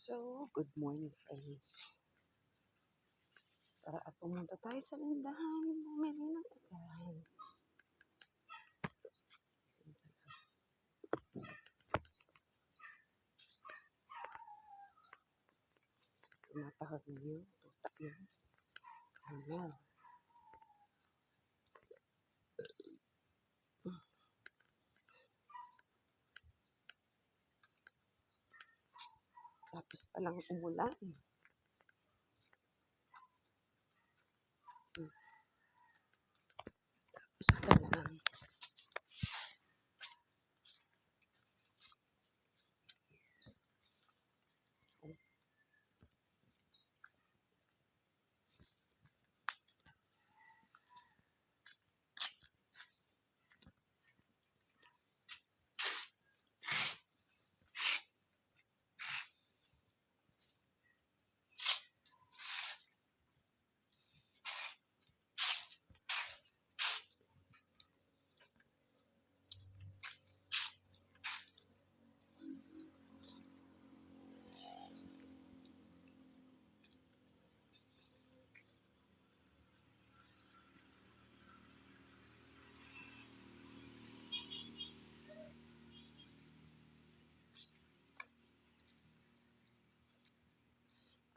So, good morning friends. Para at pumunta tayo sa lindahan, bumili ng ulan. Tumatakag na yun, tutak yun. Ayan. Tapos palang umulan. Tapos palang.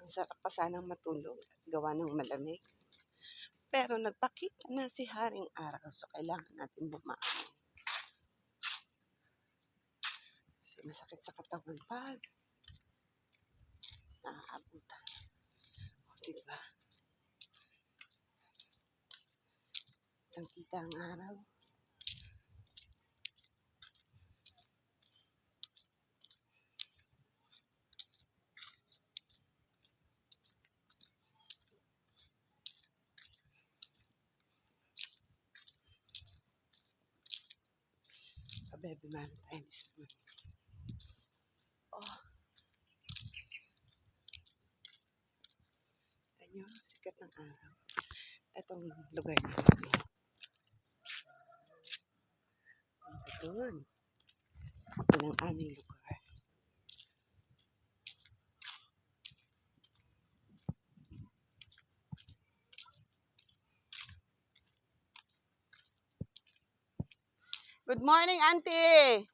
Ang sarap pa sanang matulog at gawa ng malamig. Pero nagpakita na si Haring Araw, so kailangan natin bumangon. Kasi masakit sa katawan pag naaabutan. O, diba? Kitang-kita ang araw. Baby man tayo this morning. Oh. Ayan, sikat ng araw. Itong lugar natin. Punta doon. Ito ang aming lugar. Good morning, Auntie!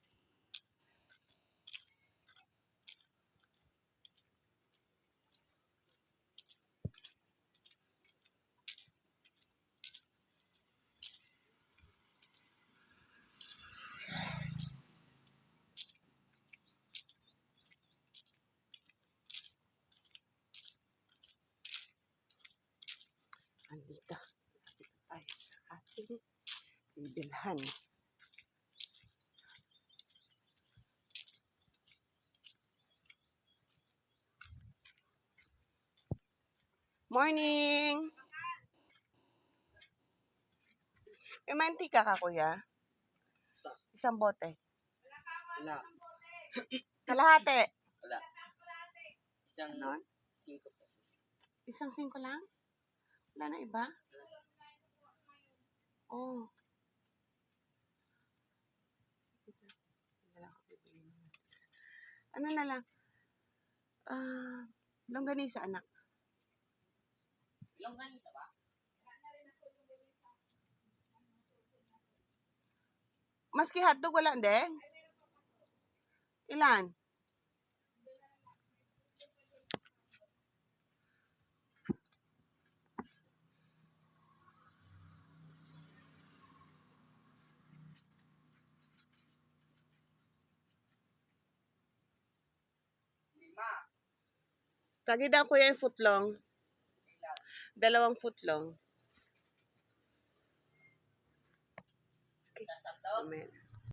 Andito tayo sa ating bibilhan. Morning! May mantika ka, kuya? Isang bote. Wala. Kalahati. Wala. Isang Ano? 5 pesos. Isang 5 lang? Wala na iba? Oh. Ano na lang? Longganisa, anak. Longganisa ba? Maski hotdog, wala din? Ilan? Tagi daw kuya yung footlong. 2 footlong. Okay.